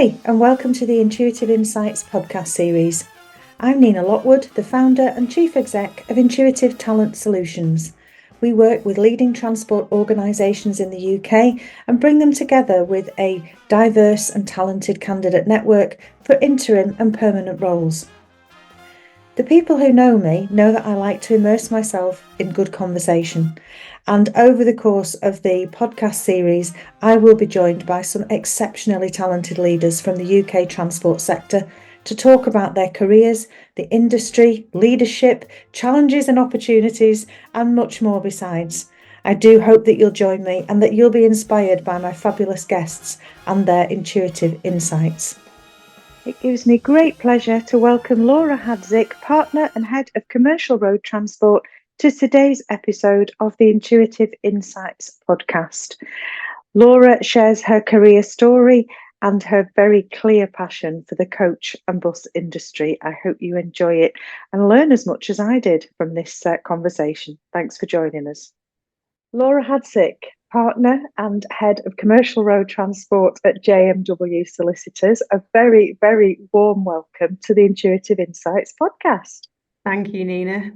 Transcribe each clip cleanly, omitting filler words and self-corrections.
Hi, and welcome to the Intuitive Insights podcast series. I'm Nina Lockwood, the founder and chief exec of Intuitive Talent Solutions. We work with leading transport organisations in the UK and bring them together with a diverse and talented candidate network for interim and permanent roles. The people who know me know that I like to immerse myself in good conversation. And over the course of the podcast series, I will be joined by some exceptionally talented leaders from the UK transport sector to talk about their careers, the industry, leadership, challenges and opportunities, and much more besides. I do hope that you'll join me and that you'll be inspired by my fabulous guests and their intuitive insights. It gives me great pleasure to welcome Laura Hadzik, Partner and Head of Commercial Road Transport, to today's episode of the Intuitive Insights podcast. Laura shares her career story and her very clear passion for the coach and bus industry. I hope you enjoy it and learn as much as I did from this conversation. Thanks for joining us. Laura Hadzik, Partner and Head of Commercial Road Transport at JMW Solicitors. A very, very warm welcome to the Intuitive Insights podcast. Thank you, Nina.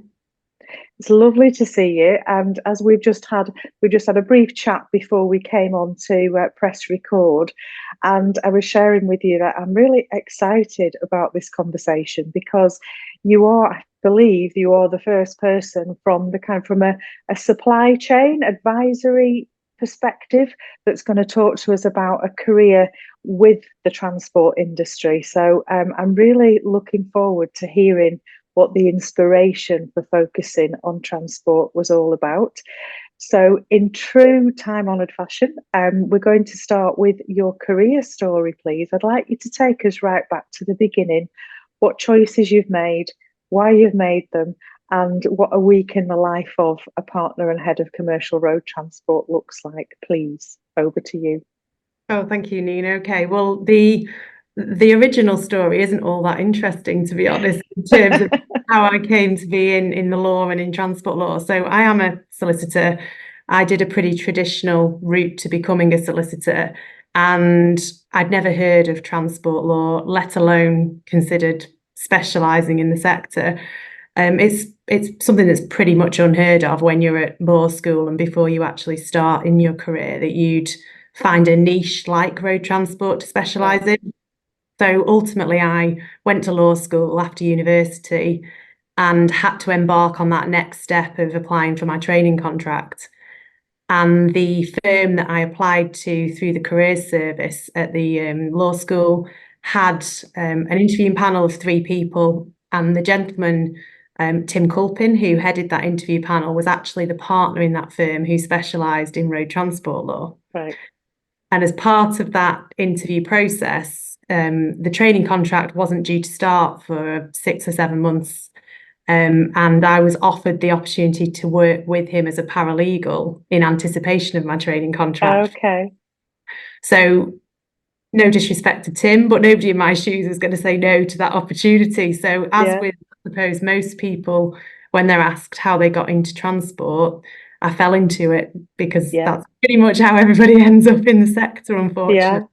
It's lovely to see you. And as we just had a brief chat before we came on to press record, and I was sharing with you that I'm really excited about this conversation because I believe you are the first person from a supply chain advisory perspective that's going to talk to us about a career with the transport industry. So I'm really looking forward to hearing what the inspiration for focusing on transport was all about. So in true time-honoured fashion, we're going to start with your career story, please. I'd like you to take us right back to the beginning, what choices you've made, why you've made them, and what a week in the life of a partner and head of commercial road transport looks like. Please, over to you. Oh, thank you, Nina. Okay, well, the original story isn't all that interesting, to be honest, in terms of how I came to be in the law and in transport law. So I am a solicitor. I did a pretty traditional route to becoming a solicitor, and I'd never heard of transport law, let alone considered specialising in the sector. It's something that's pretty much unheard of when you're at law school and before you actually start in your career, that you'd find a niche like road transport to specialise in. So ultimately, I went to law school after university and had to embark on that next step of applying for my training contract. And the firm that I applied to through the careers service at the law school had an interviewing panel of 3 people, and the gentleman, Tim Culpin, who headed that interview panel, was actually the partner in that firm who specialised in road transport law. Right. And as part of that interview process, the training contract wasn't due to start for 6 or 7 months. And I was offered the opportunity to work with him as a paralegal in anticipation of my training contract. Okay. So no disrespect to Tim, but nobody in my shoes was going to say no to that opportunity. So as with, I suppose, most people, when they're asked how they got into transport, I fell into it because that's pretty much how everybody ends up in the sector, unfortunately.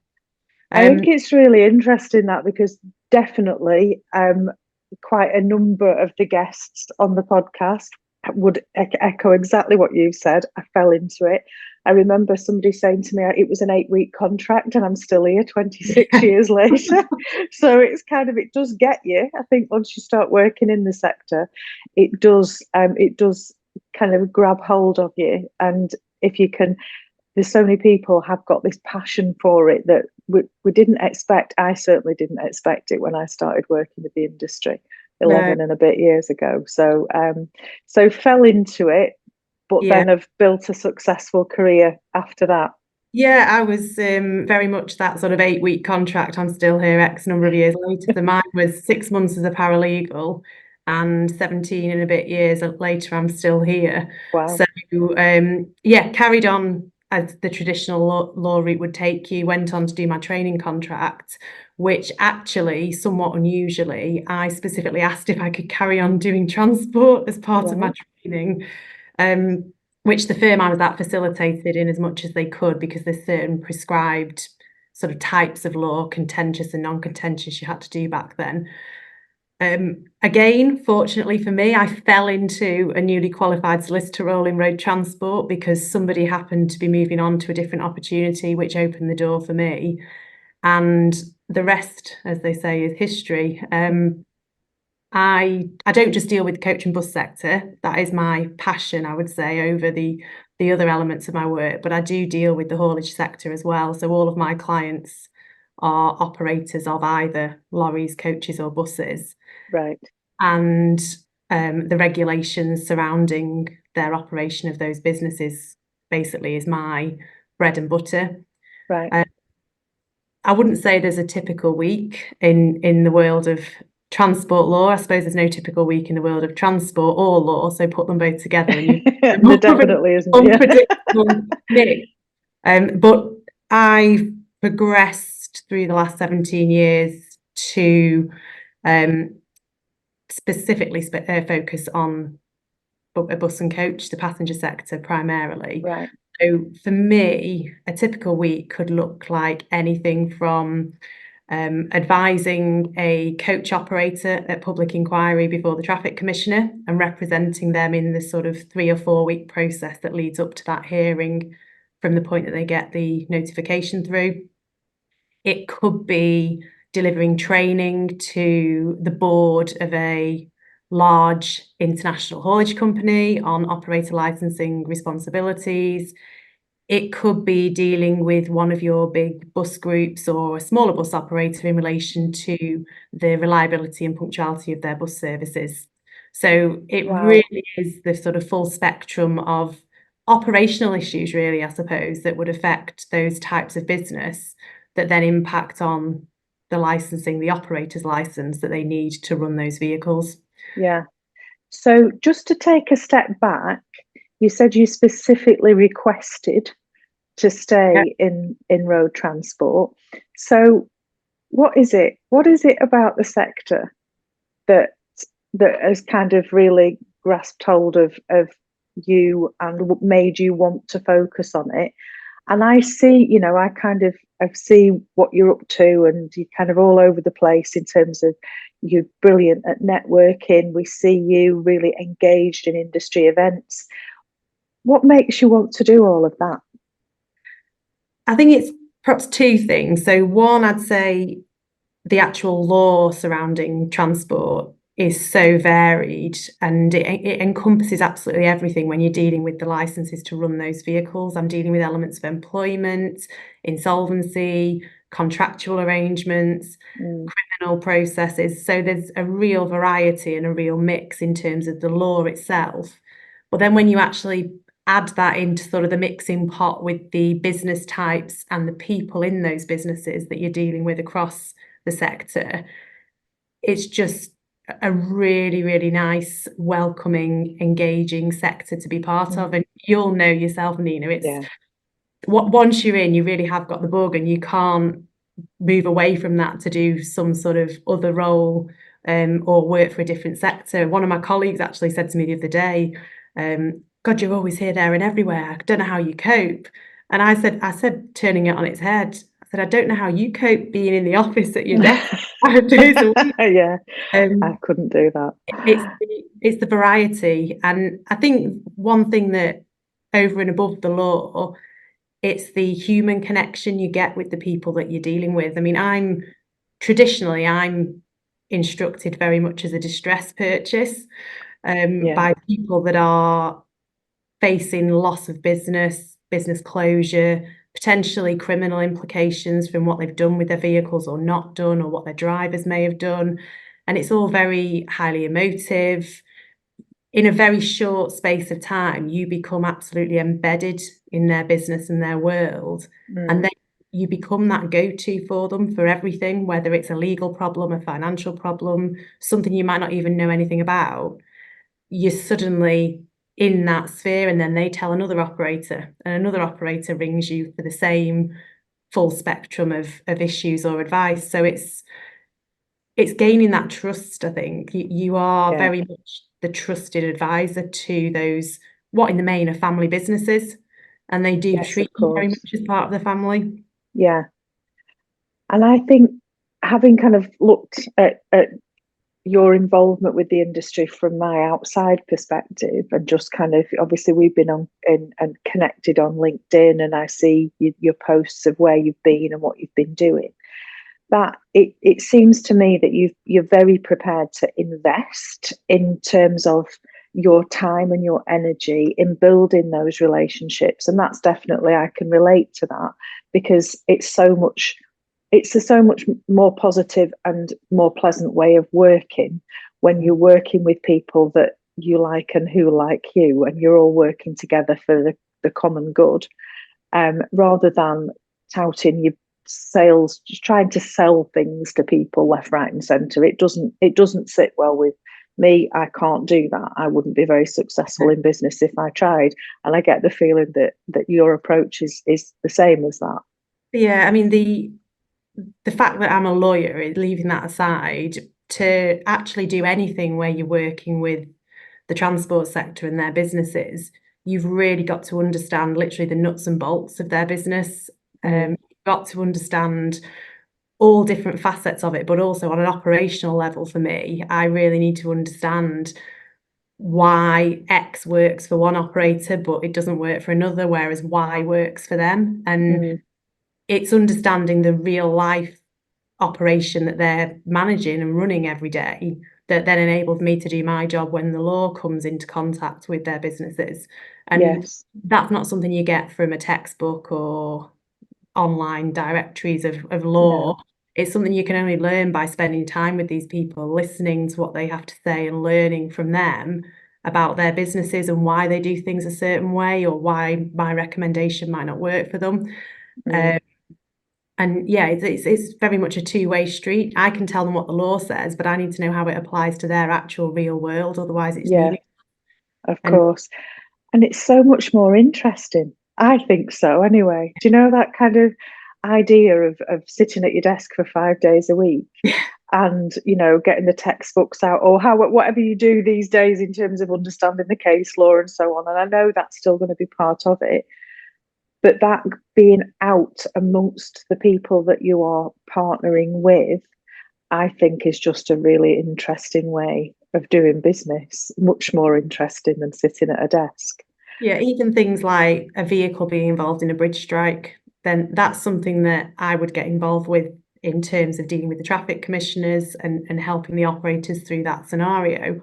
I think it's really interesting that, because definitely quite a number of the guests on the podcast would echo exactly what you've said. I fell into it. I remember somebody saying to me it was an 8-week contract, and I'm still here 26 years later. So it does get you. I think once you start working in the sector, it does kind of grab hold of you. And if you can, there's so many people have got this passion for it that we didn't expect. I certainly didn't expect it when I started working with the industry 11 and a bit years ago. So fell into it, but then have built a successful career after that. Yeah, I was very much that sort of 8-week contract. I'm still here X number of years later. So mine was 6 months as a paralegal, and 17 and a bit years later, I'm still here. Wow. So carried on as the traditional law route would take you, went on to do my training contract, which actually, somewhat unusually, I specifically asked if I could carry on doing transport as part of my training, which the firm I was at facilitated in as much as they could, because there's certain prescribed sort of types of law, contentious and non-contentious, you had to do back then. Again, fortunately for me, I fell into a newly qualified solicitor role in road transport because somebody happened to be moving on to a different opportunity, which opened the door for me. And the rest, as they say, is history. I don't just deal with the coach and bus sector. That is my passion, I would say, over the other elements of my work. But I do deal with the haulage sector as well. So all of my clients are operators of either lorries, coaches, or buses. Right. And the regulations surrounding their operation of those businesses basically is my bread and butter. Right. I wouldn't say there's a typical week in the world of transport law. I suppose there's no typical week in the world of transport or law, so put them both together and you There definitely isn't. unpredictable mix. But I've progressed through the last 17 years to specifically focus on a bus and coach, the passenger sector primarily. Right. So for me, a typical week could look like anything from advising a coach operator at public inquiry before the traffic commissioner and representing them in the sort of 3 or 4 week process that leads up to that hearing from the point that they get the notification through. It could be delivering training to the board of a large international haulage company on operator licensing responsibilities. It could be dealing with one of your big bus groups or a smaller bus operator in relation to the reliability and punctuality of their bus services. So it really is the sort of full spectrum of operational issues, really, I suppose, that would affect those types of business that then impact on the licensing, the operator's license that they need to run those vehicles. Yeah. So just to take a step back, you said you specifically requested to stay in road transport. So what is it? What is it about the sector that has kind of really grasped hold of you and made you want to focus on it? And I see, I see what you're up to, and you're kind of all over the place in terms of you're brilliant at networking. We see you really engaged in industry events. What makes you want to do all of that? I think it's perhaps 2 things. So one, I'd say the actual law surrounding transport is so varied and it encompasses absolutely everything when you're dealing with the licenses to run those vehicles. I'm dealing with elements of employment, insolvency, contractual arrangements, criminal processes. So there's a real variety and a real mix in terms of the law itself. But then when you actually add that into sort of the mixing pot with the business types and the people in those businesses that you're dealing with across the sector, it's just a really, really nice, welcoming, engaging sector to be part of. And you'll know yourself, Nina, it's once you're in, you really have got the bug and you can't move away from that to do some sort of other role or work for a different sector. One of my colleagues actually said to me the other day, God, you're always here, there and everywhere. I don't know how you cope. And I said, turning it on its head, I said, I don't know how you cope being in the office at your desk 5 days a week. Yeah, I couldn't do that. It's the variety. And I think one thing that over and above the law, it's the human connection you get with the people that you're dealing with. I mean, I'm instructed very much as a distress purchase by people that are facing loss of business closure, potentially criminal implications from what they've done with their vehicles or not done, or what their drivers may have done. And it's all very highly emotive. In a very short space of time, you become absolutely embedded in their business and their world. And then you become that go-to for them for everything, whether it's a legal problem, a financial problem, something you might not even know anything about. You're suddenly in that sphere, and then they tell another operator, and another operator rings you for the same full spectrum of issues or advice. So it's gaining that trust. I think you are very much the trusted advisor to those, what in the main are family businesses, and they do treat you very much as part of the family. Yeah. And I think, having kind of looked at your involvement with the industry from my outside perspective, and just kind of, obviously we've been on and connected on LinkedIn, and I see your posts of where you've been and what you've been doing, that it seems to me that you're very prepared to invest in terms of your time and your energy in building those relationships. And that's definitely, I can relate to that, because it's a so much more positive and more pleasant way of working when you're working with people that you like and who like you, and you're all working together for the common good, rather than touting your sales, just trying to sell things to people left, right, and centre. It doesn't sit well with me. I can't do that. I wouldn't be very successful in business if I tried. And I get the feeling that your approach is the same as that. Yeah, I mean, the fact that I'm a lawyer, leaving that aside, to actually do anything where you're working with the transport sector and their businesses, you've really got to understand literally the nuts and bolts of their business. You've got to understand all different facets of it, but also on an operational level. For me, I really need to understand why X works for one operator, but it doesn't work for another, whereas Y works for them. And it's understanding the real life operation that they're managing and running every day that then enables me to do my job when the law comes into contact with their businesses. And Yes. that's not something you get from a textbook or online directories of law. No. It's something you can only learn by spending time with these people, listening to what they have to say and learning from them about their businesses and why they do things a certain way, or why my recommendation might not work for them. And yeah, it's very much a two-way street. I can tell them what the law says, but I need to know how it applies to their actual real world. Otherwise, it's Yeah, meaningless. of And course. And it's so much more interesting. I think so, anyway. Do you know that kind of idea of sitting at your desk for 5 days a week and, getting the textbooks out, or whatever you do these days in terms of understanding the case law and so on. And I know that's still going to be part of it. But that being out amongst the people that you are partnering with, I think, is just a really interesting way of doing business, much more interesting than sitting at a desk. yeah, even things like a vehicle being involved in a bridge strike, then that's something that I would get involved with in terms of dealing with the traffic commissioners and helping the operators through that scenario.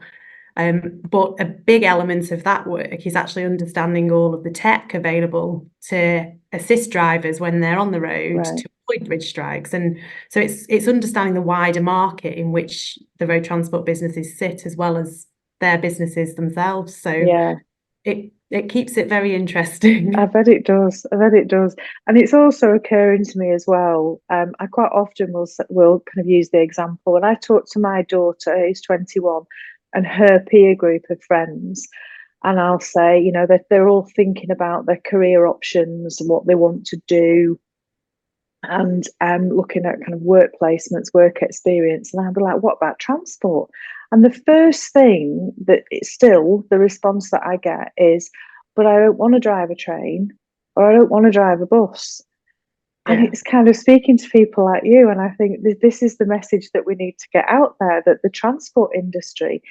But a big element of that work is actually understanding all of the tech available to assist drivers when they're on the road Right. to avoid bridge strikes. And so it's understanding the wider market in which the road transport businesses sit, as well as their businesses themselves. So Yeah, it keeps it very interesting. I bet it does. I bet it does. And it's also occurring to me as well. I quite often will kind of use the example when I talk to my daughter, who's 21, and her peer group of friends, and I'll say, that they're all thinking about their career options and what they want to do, and looking at kind of work placements, work experience. And I'll be like, what about transport? And the first thing that it's still the response that I get is, but I don't want to drive a train, or I don't want to drive a bus. And Yeah. it's kind of speaking to people like you. And I think this is the message that we need to get out there, that the transport industry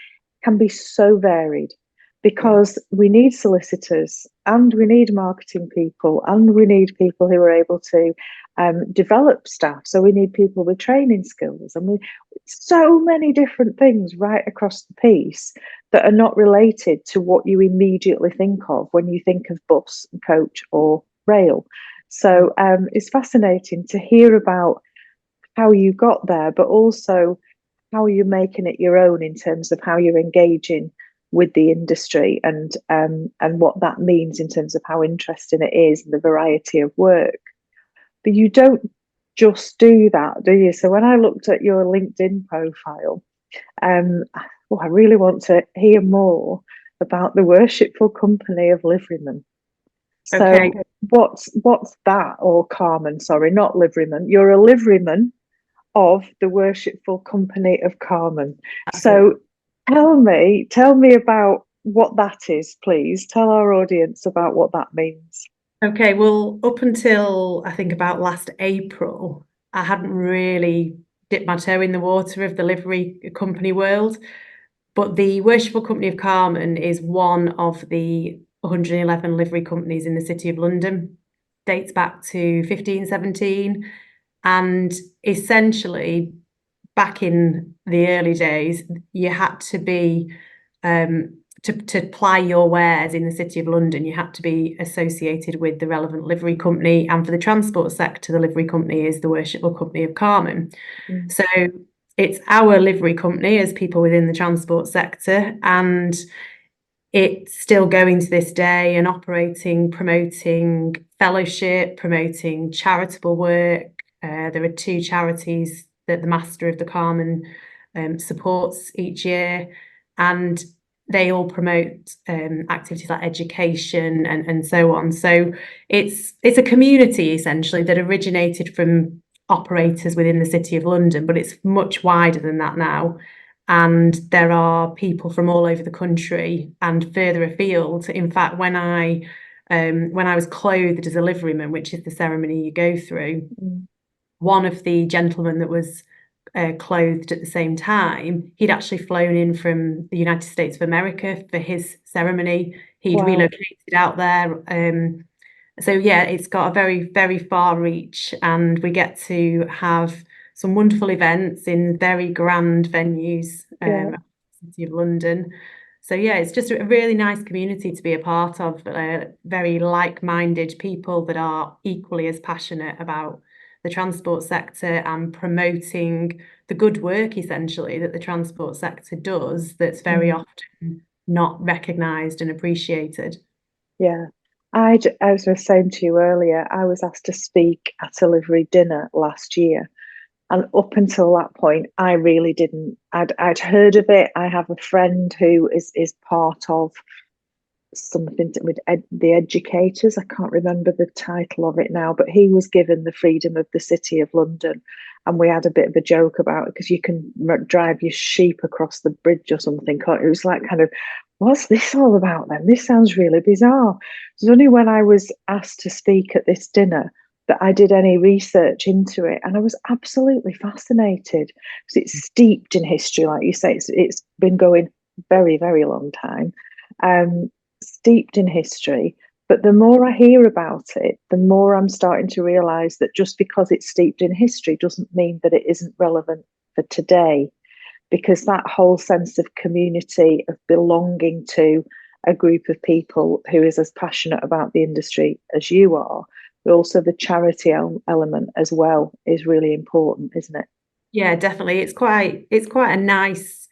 can be so varied, because we need solicitors, and we need marketing people, and we need people who are able to develop staff. So we need people with training skills, and so many different things right across the piece that are not related to what you immediately think of when you think of bus, coach, or rail. So it's fascinating to hear about how you got there, but also how you're making it your own in terms of how you're engaging with the industry, and what that means in terms of how interesting it is and the variety of work. But you don't just do that, do you? So when I looked at your LinkedIn profile, I really want to hear more about the Worshipful Company of Liverymen. Okay. So what's that? Or Carmen, sorry, not liveryman. You're a liveryman of the Worshipful Company of Carmen. That's it. So tell me about what that is, please. Tell our audience about what that means. Okay, well, up until I think about last April, I hadn't really dipped my toe in the water of the livery company world. But the Worshipful Company of Carmen is one of the 111 livery companies in the City of London. Dates back to 1517, and essentially back in the early days, you had to be to ply your wares in the City of London, you had to be associated with the relevant livery company. And for the transport sector, the livery company is the Worshipful Company of Carmen. So it's our livery company as people within the transport sector, and it's still going to this day and operating, promoting fellowship, promoting charitable work. There are 2 charities that the Master of the Carmen supports each year, and they all promote activities like education and so on. So it's a community essentially that originated from operators within the City of London, but it's much wider than that now. And there are people from all over the country and further afield. In fact, when I was clothed as a liveryman, which is the ceremony you go through, one of the gentlemen that was clothed at the same time, he'd actually flown in from the United States of America for his ceremony. He'd relocated out there. So yeah, it's got a very, very far reach, and we get to have some wonderful events in very grand venues in the City of London. So yeah, it's just a really nice community to be a part of, very like-minded people that are equally as passionate about the transport sector and promoting the good work essentially that the transport sector does, that's very often not recognised and appreciated. Yeah. I was saying to you earlier, I was asked to speak at a livery dinner last year. And up until that point, I really didn't. I'd heard of it. I have a friend who is part of something with the educators. I can't remember the title of it now, but he was given the freedom of the City of London. And we had a bit of a joke about it because you can drive your sheep across the bridge or something. It was like kind of, what's this all about then? This sounds really bizarre. It was only when I was asked to speak at this dinner that I did any research into it. And I was absolutely fascinated because it's steeped in history. Like you say, it's been going very, very long time. Steeped in history. But the more I hear about it, the more I'm starting to realize that just because it's steeped in history doesn't mean that it isn't relevant for today, because that whole sense of community, of belonging to a group of people who is as passionate about the industry as you are, but also the charity element as well is really important, isn't it? Yeah, definitely. It's quite a nice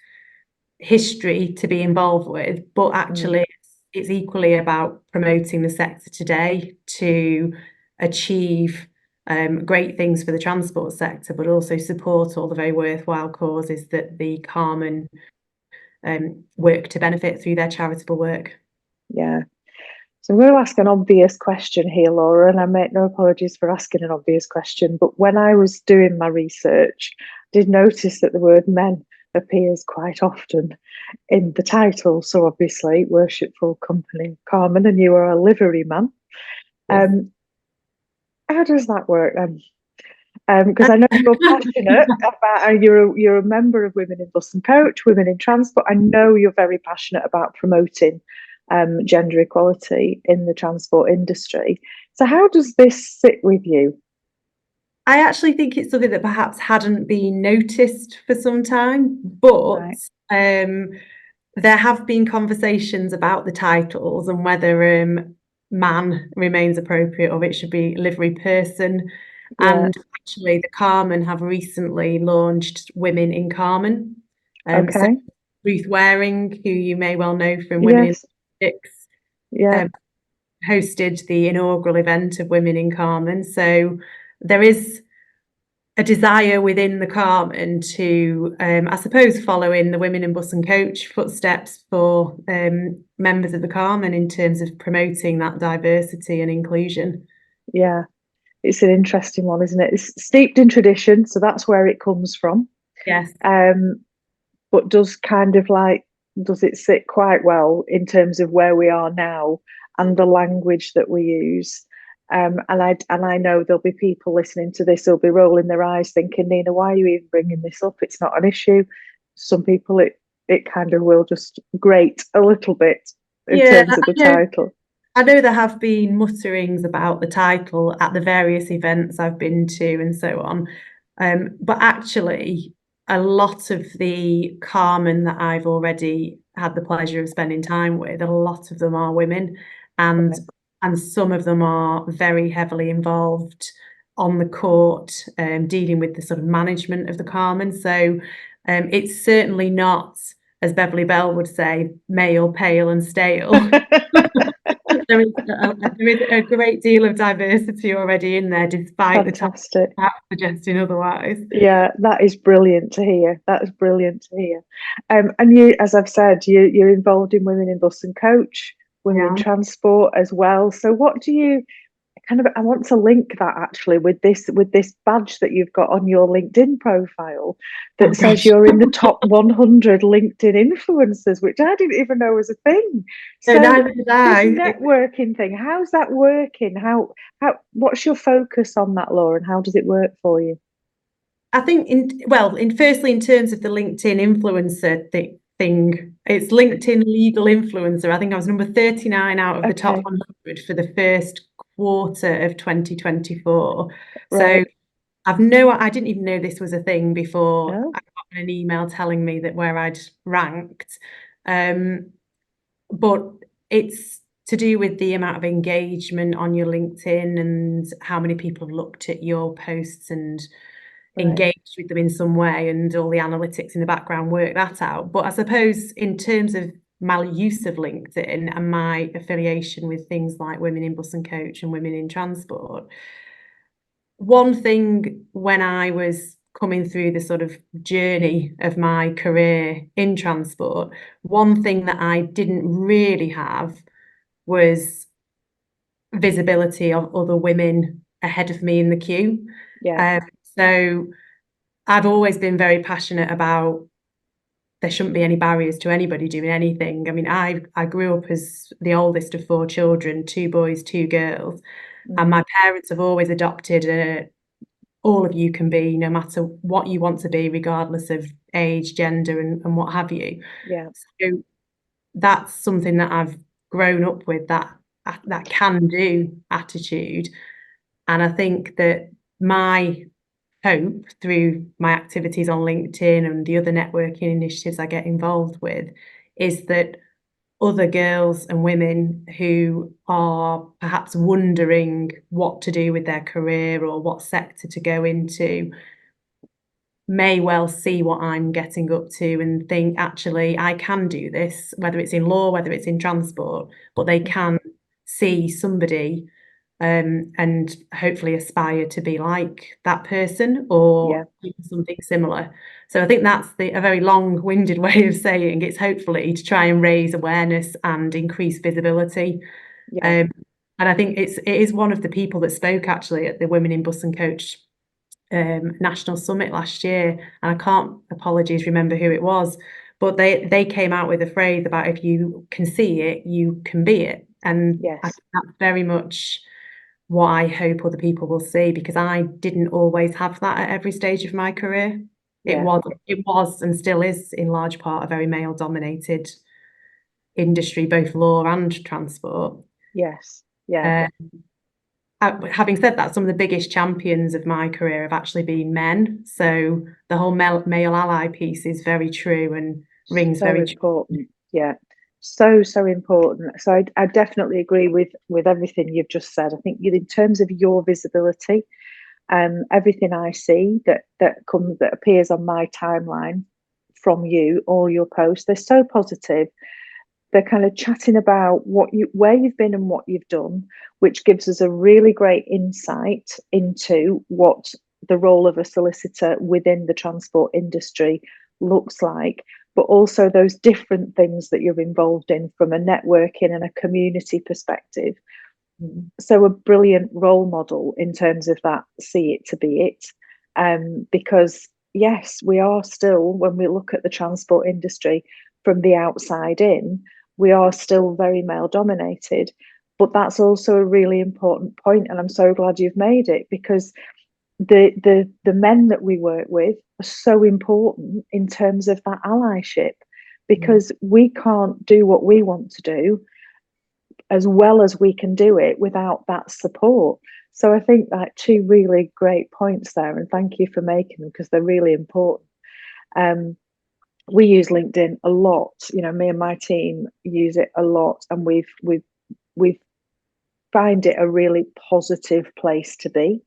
history to be involved with, but actually it's equally about promoting the sector today to achieve great things for the transport sector, but also support all the very worthwhile causes that the Carmen work to benefit through their charitable work. Yeah. So I'm going to ask an obvious question here, Laura, and I make no apologies for asking an obvious question, but when I was doing my research, I did notice that the word men appears quite often in the title. So obviously, Worshipful Company Carmen, and you are a livery man. Yes. How does that work then? Because I know you're passionate about, you're a member of Women in Bus and Coach, Women in Transport. I know you're very passionate about promoting gender equality in the transport industry. So how does this sit with you? I actually think it's something that perhaps hadn't been noticed for some time, but there have been conversations about the titles and whether man remains appropriate or it should be livery person. And actually, the Carmen have recently launched Women in Carmen. So Ruth Waring, who you may well know from Women in Six, hosted the inaugural event of Women in Carmen. So there is a desire within the Carmen to, I suppose, follow in the Women in Bus and Coach footsteps for members of the Carmen in terms of promoting that diversity and inclusion. Yeah, it's an interesting one, isn't it? It's steeped in tradition, so that's where it comes from. Yes. But does it sit quite well in terms of where we are now and the language that we use? And I know there'll be people listening to this who'll be rolling their eyes thinking, Nina, why are you even bringing this up? It's not an issue. Some people it kind of will just grate a little bit in terms of the title. I know there have been mutterings about the title at the various events I've been to and so on. But actually, a lot of the Carmen that I've already had the pleasure of spending time with, a lot of them are women, and some of them are very heavily involved on the court, dealing with the sort of management of the Carmen. So it's certainly not, as Beverly Bell would say, male, pale and stale. There is a great deal of diversity already in there, despite Fantastic. the title suggesting otherwise. Yeah, that is brilliant to hear. That is brilliant to hear. And you, as I've said, you're involved in Women in Bus and Coach, Women in Transport as well. So what do you I want to link that actually with this badge that you've got on your LinkedIn profile that says you're in the top 100 LinkedIn influencers, which I didn't even know was a thing. So neither did I. This networking thing, how's that working? What's your focus on that, Laura, and how does it work for you? I think firstly, in terms of the LinkedIn influencer thing, it's LinkedIn legal influencer. I think I was number 39 out of the top 100 for the first quarter of 2024. Right. So I didn't even know this was a thing before I got an email telling me that where I'd ranked. But it's to do with the amount of engagement on your LinkedIn and how many people have looked at your posts and engaged with them in some way, and all the analytics in the background work that out. But I suppose in terms of my use of LinkedIn and my affiliation with things like Women in Bus and Coach and Women in Transport, one thing when I was coming through the sort of journey of my career in transport, one thing that I didn't really have was visibility of other women ahead of me in the queue. So I've always been very passionate about there shouldn't be any barriers to anybody doing anything. I mean, I grew up as the oldest of 4 children, 2 boys, 2 girls, and my parents have always adopted all of you can be, no matter what you want to be, regardless of age, gender, and what have you. So that's something that I've grown up with, that can-do attitude. And I think that my hope through my activities on LinkedIn and the other networking initiatives I get involved with is that other girls and women who are perhaps wondering what to do with their career or what sector to go into may well see what I'm getting up to and think, actually, I can do this, whether it's in law, whether it's in transport, but they can see somebody and hopefully aspire to be like that person or do something similar. So I think that's a very long-winded way of saying it's hopefully to try and raise awareness and increase visibility. And I think it is one of the people that spoke actually at the Women in Bus and Coach National Summit last year, and I can't, apologies, remember who it was, but they came out with a phrase about if you can see it, you can be it. And I think that's very much what I hope other people will see, because I didn't always have that at every stage of my career. It was and still is in large part a very male dominated industry, both law and transport. Having said that, some of the biggest champions of my career have actually been men. So the whole male ally piece is very true and rings so very important. True. So important. So I definitely agree with everything you've just said. I think in terms of your visibility, everything I see that appears on my timeline from you, all your posts, they're so positive. They're kind of chatting about where you've been and what you've done, which gives us a really great insight into what the role of a solicitor within the transport industry looks like, but also those different things that you're involved in from a networking and a community perspective. So a brilliant role model in terms of that, see it to be it. Because yes, we are still, when we look at the transport industry from the outside in, we are still very male dominated, But that's also a really important point, and I'm so glad you've made it, because the men that we work with are so important in terms of that allyship, because we can't do what we want to do as well as we can do it without that support. So I think that two really great points there, and thank you for making them, because they're really important. We use LinkedIn a lot. You know, me and my team use it a lot, and we've find it a really positive place to be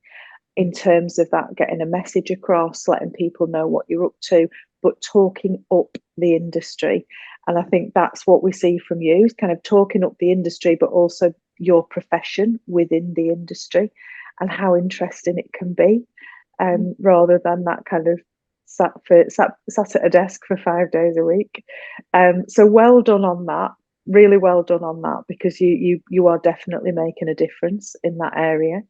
in terms of that, getting a message across, letting people know what you're up to, but talking up the industry. And I think that's what we see from you, kind of talking up the industry, but also your profession within the industry and how interesting it can be, rather than that kind of sat at a desk for 5 days a week. So well done on that. Really well done on that, because you are definitely making a difference in that area.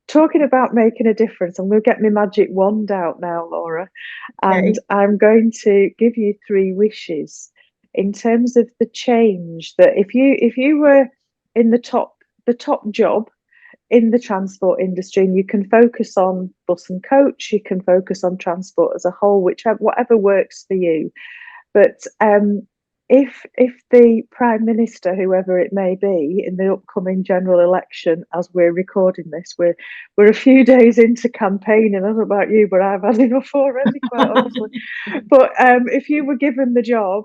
Talking about making a difference, I'm going to get my magic wand out now, Laura, and I'm going to give you 3 wishes in terms of the change that if you were in the top job in the transport industry, and you can focus on bus and coach, you can focus on transport as a whole, whatever works for you. But if the Prime Minister, whoever it may be, in the upcoming general election, as we're recording this, we're a few days into campaigning. I don't know about you, but I've had enough already, quite honestly. But if you were given the job,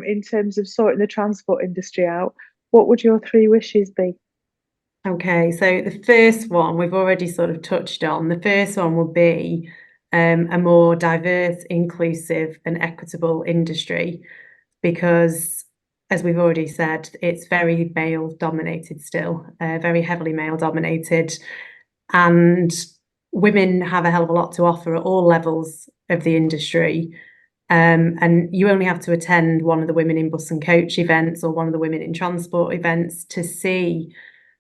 in terms of sorting the transport industry out, what would your 3 wishes be? Okay, so the first one we've already sort of touched on. The first one would be a more diverse, inclusive, and equitable industry, because, as we've already said, it's very male dominated still, very heavily male dominated, and women have a hell of a lot to offer at all levels of the industry. And you only have to attend one of the Women in Bus and Coach events or one of the Women in Transport events to see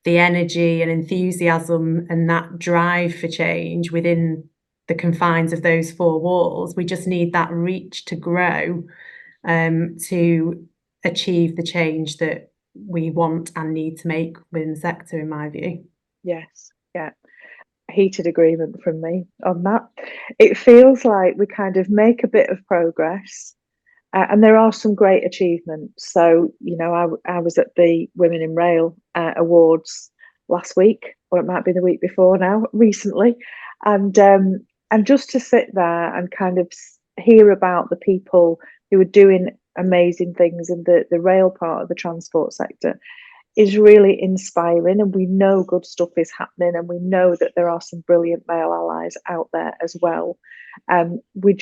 the energy and enthusiasm and that drive for change within the confines of those 4 walls. We just need that reach to grow, to achieve the change that we want and need to make within the sector, in my view. Yes, yeah. Heated agreement from me on that. It feels like we kind of make a bit of progress, and there are some great achievements. So, you know, I was at the Women in Rail Awards last week, or it might be the week before now, recently, and just to sit there and kind of hear about the people who are doing amazing things in the rail part of the transport sector is really inspiring, and we know good stuff is happening, and we know that there are some brilliant male allies out there as well. It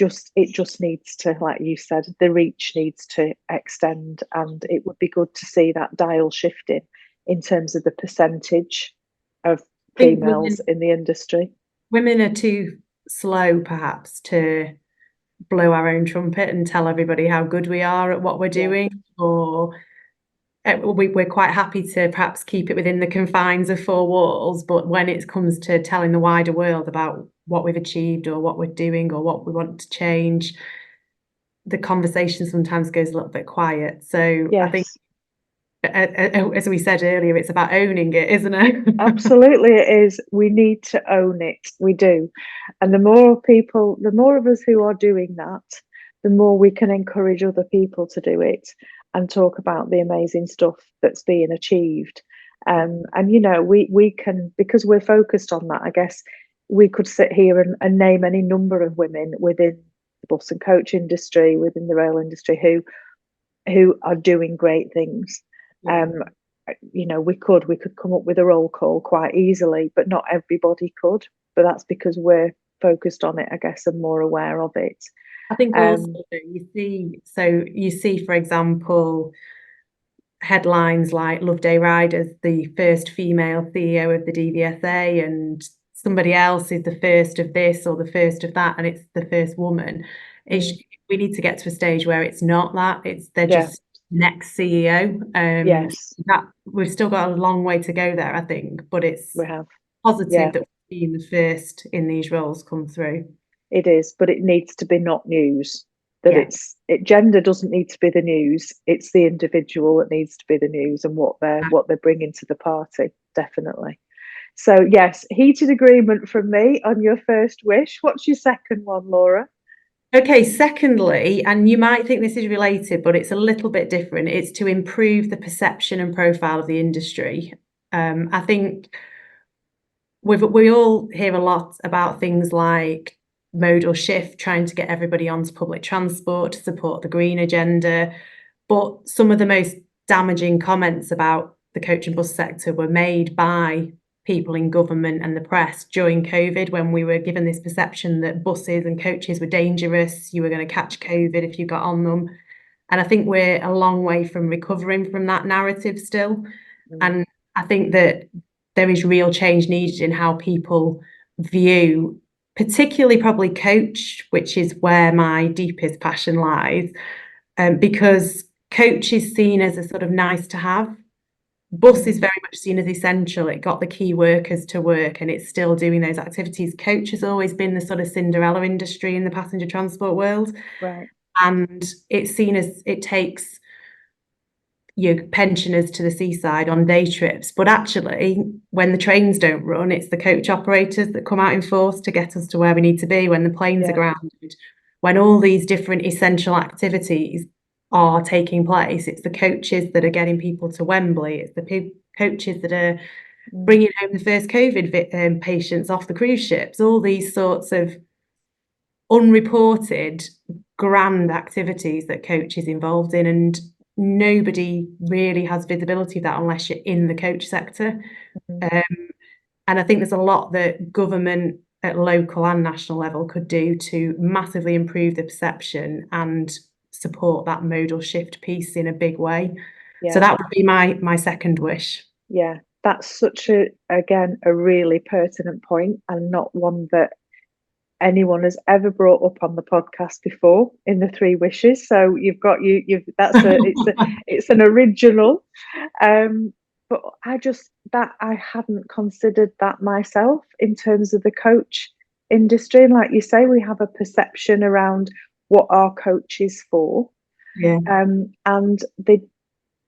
just needs to, like you said, the reach needs to extend, and it would be good to see that dial shifting in terms of the percentage of females in the industry. Women are too slow, perhaps, to blow our own trumpet and tell everybody how good we are at what we're doing, or we're quite happy to perhaps keep it within the confines of 4 walls, but when it comes to telling the wider world about what we've achieved or what we're doing or what we want to change, the conversation sometimes goes a little bit quiet. So yes. I think, as we said earlier, it's about owning it, isn't it? Absolutely, it is. We need to own it. We do. And the more of us who are doing that, the more we can encourage other people to do it and talk about the amazing stuff that's being achieved. And, you know, we can, because we're focused on that, I guess we could sit here and name any number of women within the bus and coach industry, within the rail industry, who are doing great things. You know, we could come up with a roll call quite easily, but not everybody could. But that's because we're focused on it, I guess, and more aware of it. I think also you see, for example, headlines like Loveday Riders, the first female CEO of the DVSA, and somebody else is the first of this or the first of that, and it's the first woman. We need to get to a stage where it's not that, they're just next CEO. Yes, that we've still got a long way to go there, I think, but it's positive that we're seeing the first in these roles come through. It is, but it needs to be not news. that Yeah. gender doesn't need to be the news. It's the individual that needs to be the news, and what they're bringing to the party. Definitely. So yes, heated agreement from me on your first wish. What's your second one, Laura? Okay, secondly, and you might think this is related, but it's a little bit different. It's to improve the perception and profile of the industry. I think we all hear a lot about things like modal shift, trying to get everybody onto public transport to support the green agenda. But some of the most damaging comments about the coach and bus sector were made by people in government and the press during COVID, when we were given this perception that buses and coaches were dangerous, you were going to catch COVID if you got on them. And I think we're a long way from recovering from that narrative still. And I think that there is real change needed in how people view, particularly probably coach, which is where my deepest passion lies, because coach is seen as a sort of nice to have. Bus is very much seen as essential. It got the key workers to work and it's still doing those activities. Coach has always been the sort of Cinderella industry in the passenger transport world. Right. And it's seen as it takes your pensioners to the seaside on day trips. But actually, when the trains don't run, it's the coach operators that come out in force to get us to where we need to be. When the planes are grounded, when all these different essential activities are taking place, it's the coaches that are getting people to Wembley. It's the coaches that are bringing home the first COVID patients off the cruise ships. All these sorts of unreported grand activities that coach is involved in, and nobody really has visibility of that unless you're in the coach sector. And I think there's a lot that government at local and national level could do to massively improve the perception and support that modal shift piece in a big way. So that would be my second wish. Yeah, that's such a really pertinent point, and not one that anyone has ever brought up on the podcast before in the three wishes. So you've it's an original. But I hadn't considered that myself in terms of the coach industry. And like you say, we have a perception around what our coach is for. Yeah. And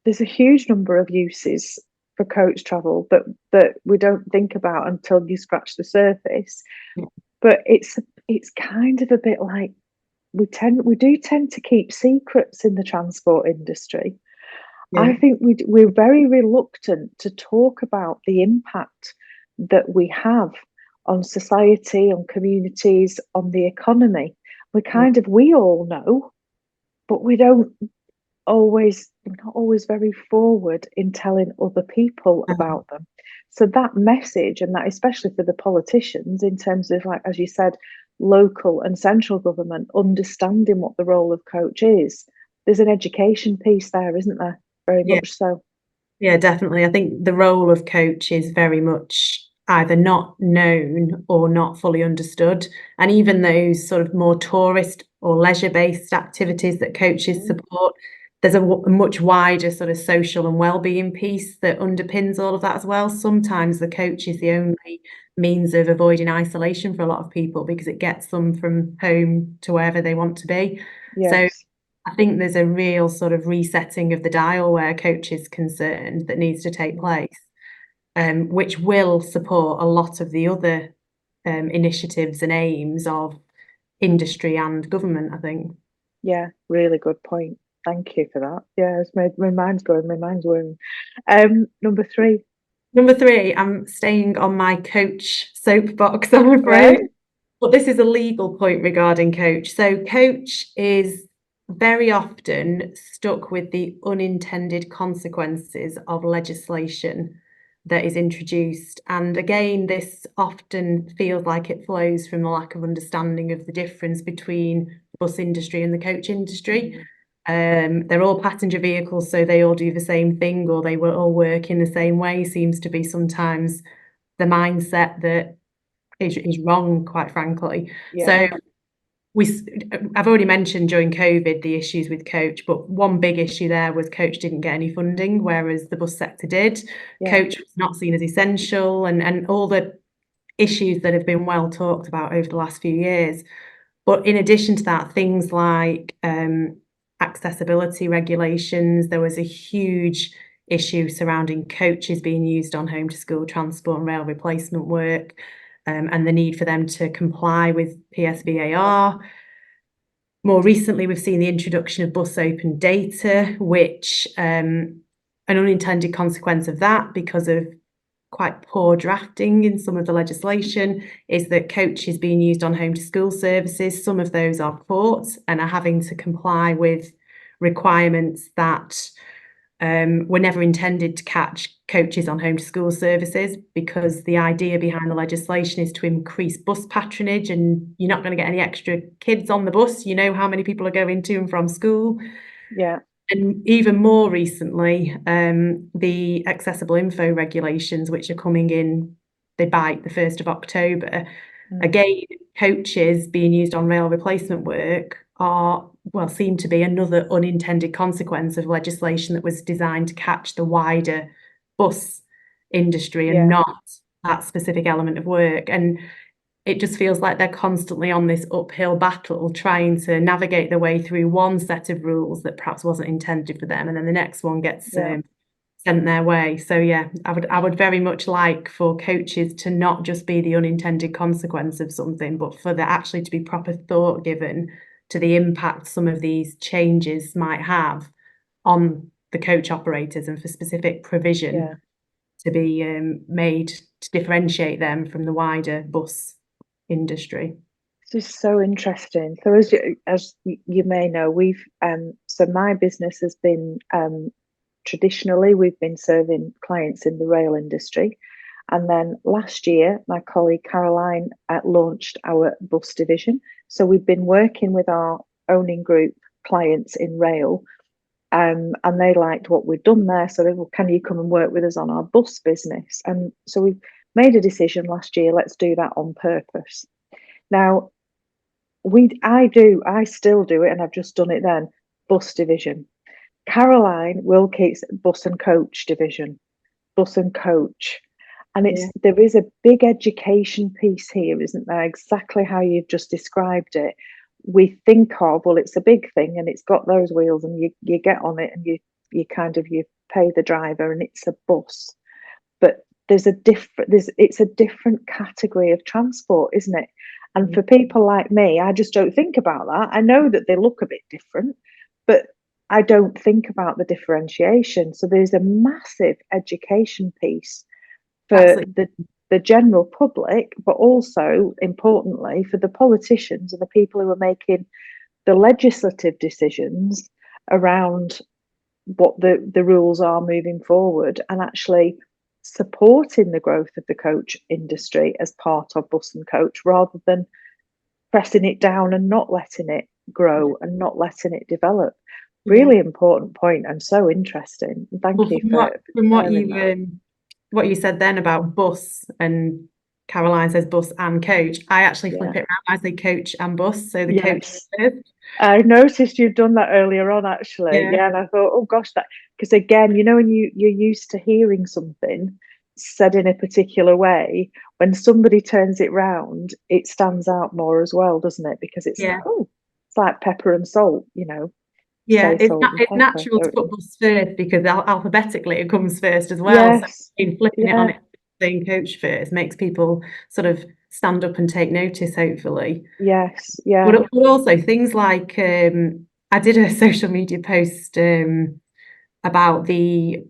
there's a huge number of uses for coach travel that we don't think about until you scratch the surface. Yeah. But it's kind of a bit like we do tend to keep secrets in the transport industry. Yeah. I think we're very reluctant to talk about the impact that we have on society, on communities, on the economy. We all know, but we're not always very forward in telling other people about them. So that message, and that especially for the politicians, in terms of, like, as you said, local and central government understanding what the role of coach is, there's an education piece there, isn't there? Very much so. Yeah, definitely. I think the role of coach is very much either not known or not fully understood. And even those sort of more tourist or leisure-based activities that coaches support, there's a much wider sort of social and well-being piece that underpins all of that as well. Sometimes the coach is the only means of avoiding isolation for a lot of people because it gets them from home to wherever they want to be. Yes. So I think there's a real sort of resetting of the dial where coach is concerned that needs to take place, which will support a lot of the other initiatives and aims of industry and government, I think. Yeah, really good point. Thank you for that. Yeah, it's made my mind's going, my mind's whirring. Number three. Number three, I'm staying on my coach soapbox, I'm afraid. Right. But this is a legal point regarding coach. So coach is very often stuck with the unintended consequences of legislation that is introduced. And again, this often feels like it flows from the lack of understanding of the difference between the bus industry and the coach industry. They're all passenger vehicles, so they all do the same thing, or they will all work in the same way, seems to be sometimes the mindset that is wrong, quite frankly. Yeah. So I've already mentioned during COVID the issues with coach, but one big issue there was coach didn't get any funding, whereas the bus sector did. Yeah. Coach was not seen as essential, and all the issues that have been well talked about over the last few years. But in addition to that, things like accessibility regulations, there was a huge issue surrounding coaches being used on home to school transport and rail replacement work, and the need for them to comply with PSVAR. More recently, we've seen the introduction of bus open data, which an unintended consequence of that, because of quite poor drafting in some of the legislation, is that coaches being used on home to school services, some of those are caught and are having to comply with requirements that were never intended to catch coaches on home to school services, because the idea behind the legislation is to increase bus patronage, and you're not going to get any extra kids on the bus. You know how many people are going to and from school. Yeah. And even more recently, the accessible info regulations, which are coming in, they bite the 1st of October. Again, coaches being used on rail replacement work seem to be another unintended consequence of legislation that was designed to catch the wider bus industry and not that specific element of work. And it just feels like they're constantly on this uphill battle, trying to navigate their way through one set of rules that perhaps wasn't intended for them, and then the next one gets sent their way. So yeah, I would very much like for coaches to not just be the unintended consequence of something, but for there actually to be proper thought given to the impact some of these changes might have on the coach operators, and for specific provision to be made to differentiate them from the wider bus industry. This is so interesting. So as you may know, we've so my business has been traditionally we've been serving clients in the rail industry, and then last year my colleague Caroline launched our bus division. So we've been working with our owning group clients in rail, and they liked what we'd done there. So they said, well, can you come and work with us on our bus business? And so we made a decision last year, let's do that on purpose. Now, I still do it, and I've just done it then, bus division. Caroline Wilke's bus and coach division, bus and coach. And there is a big education piece here, isn't there? Exactly how you've just described it. We think of, well, it's a big thing and it's got those wheels, and you get on it and you pay the driver and it's a bus. But it's a different category of transport, isn't it? And for people like me, I just don't think about that. I know that they look a bit different, but I don't think about the differentiation. So there's a massive education piece for the general public, but also importantly for the politicians and the people who are making the legislative decisions around what the rules are moving forward, and actually supporting the growth of the coach industry as part of bus and coach, rather than pressing it down and not letting it grow and not letting it develop. Really important point, and so interesting. Thank you for what you said then about bus, and Caroline says bus and coach. I actually flip it around. I say coach and bus, so the coach first. I noticed you'd done that earlier on, actually. Yeah, and I thought, oh gosh, that, because again, you know, when you're used to hearing something said in a particular way, when somebody turns it round, it stands out more as well, doesn't it? Because it's like, oh, it's like pepper and salt, you know. Yeah, it's natural to put bus first because alphabetically it comes first as well. So flipping it on it, saying coach first, makes people sort of stand up and take notice, hopefully. Yes, yeah. But also things like I did a social media post about the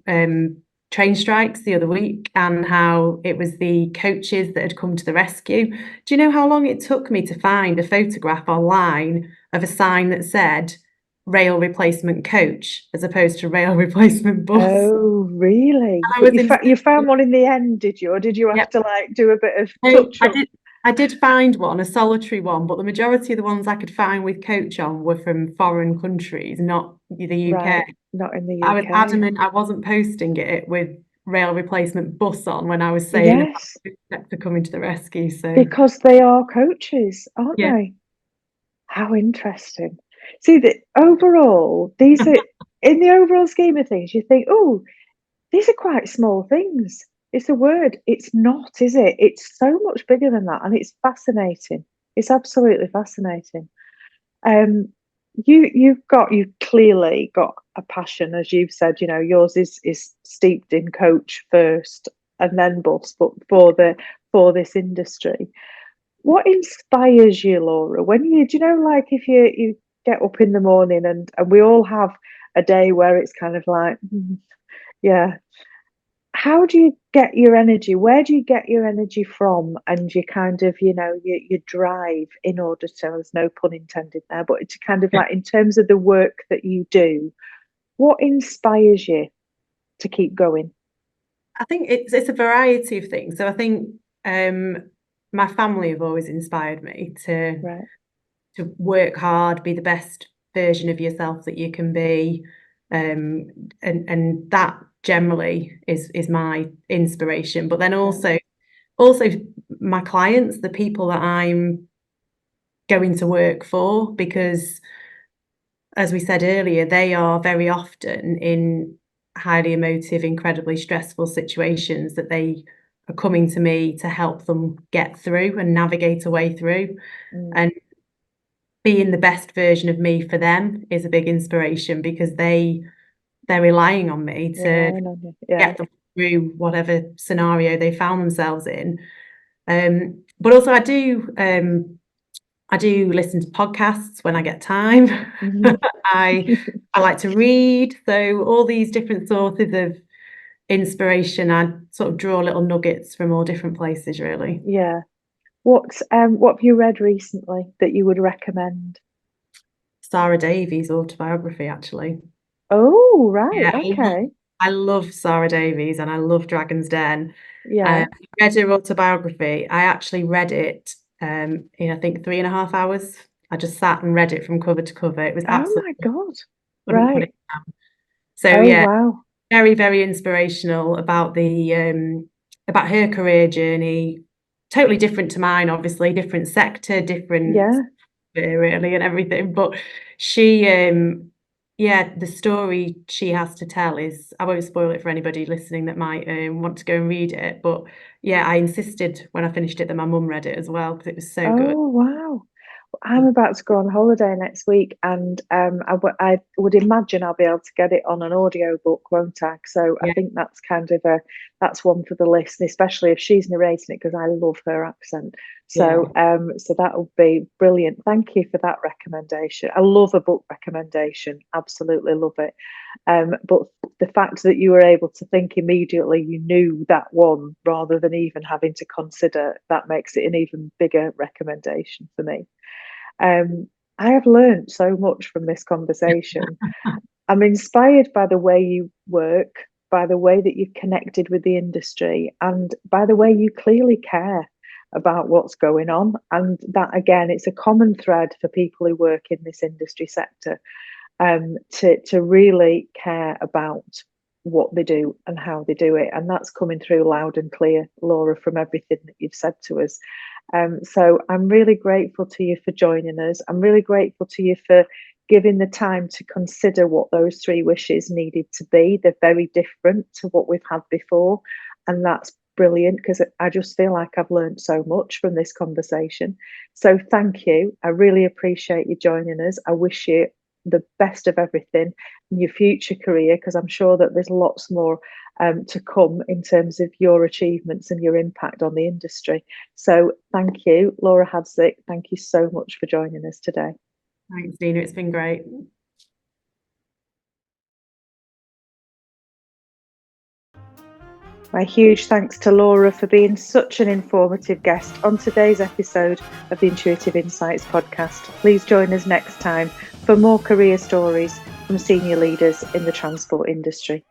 train strikes the other week, and how it was the coaches that had come to the rescue. Do you know how long it took me to find a photograph online of a sign that said rail replacement coach as opposed to rail replacement bus? Oh, really? You found one in the end, did you? Or did you have to like do a bit of touch up? I did find one, a solitary one, but the majority of the ones I could find with coach on were from foreign countries, not the UK. Right, not in the UK. I was adamant I wasn't posting it with rail replacement bus on when I was saying for coming to the rescue. So because they are coaches, aren't they? How interesting. See, that overall, these are in the overall scheme of things, you think, oh, these are quite small things. It's a word. It's not, is it? It's so much bigger than that, and it's fascinating. It's absolutely fascinating. You've clearly got a passion, as you've said. You know, yours is steeped in coach first and then bus, but for this industry. What inspires you, Laura? When do you know, like if you get up in the morning and we all have a day where it's kind of like, yeah. How do you get your energy? Where do you get your energy from? And you kind of, your drive in order to, there's no pun intended there, but to kind of like in terms of the work that you do, what inspires you to keep going? I think it's a variety of things. So I think my family have always inspired me Right. to work hard, be the best version of yourself that you can be, and that generally is my inspiration. But then also my clients, the people that I'm going to work for, because as we said earlier, they are very often in highly emotive, incredibly stressful situations that they are coming to me to help them get through and navigate a way through. And being the best version of me for them is a big inspiration, because they're relying on me to get them through whatever scenario they found themselves in. But also I do listen to podcasts when I get time. I like to read. So all these different sources of inspiration, I sort of draw little nuggets from all different places, really. Yeah. What have you read recently that you would recommend? Sarah Davies' autobiography, actually. Oh, right. Yeah, Okay. I love Sarah Davies and I love Dragon's Den. Yeah. I read her autobiography. I actually read it in, I think, 3.5 hours. I just sat and read it from cover to cover. It was Oh absolutely, my God. couldn't put Right. it down. So Oh, yeah, wow. very, very inspirational about about her career journey. Totally different to mine, obviously, different sector, different Yeah. sphere, really, and everything. But she, the story she has to tell is, I won't spoil it for anybody listening that might want to go and read it. But yeah, I insisted when I finished it that my mum read it as well, because it was so good. Oh, wow. I'm about to go on holiday next week, and I would imagine I'll be able to get it on an audio book, won't I? So I Yeah, think that's kind of that's one for the list, and especially if she's narrating it, because I love her accent. yeah. So that will be brilliant. Thank you for that recommendation. I love a book recommendation. Absolutely love it. But the fact that you were able to think immediately, you knew that one rather than even having to consider, that makes it an even bigger recommendation for me. I have learned so much from this conversation. I'm inspired by the way you work, by the way that you've connected with the industry, and by the way you clearly care about what's going on. And that, again, it's a common thread for people who work in this industry sector, to really care about what they do and how they do it. And that's coming through loud and clear, Laura, from everything that you've said to us. So I'm really grateful to you for joining us. I'm really grateful to you for giving the time to consider what those 3 wishes needed to be. They're very different to what we've had before. And that's brilliant, because I just feel like I've learned so much from this conversation. So thank you. I really appreciate you joining us. I wish you the best of everything in your future career, because I'm sure that there's lots more to come in terms of your achievements and your impact on the industry. So thank you, Laura Hadzik. Thank you so much for joining us today. Thanks, Nina. It's been great. My huge thanks to Laura for being such an informative guest on today's episode of the Intuitive Insights podcast. Please join us next time for more career stories from senior leaders in the transport industry.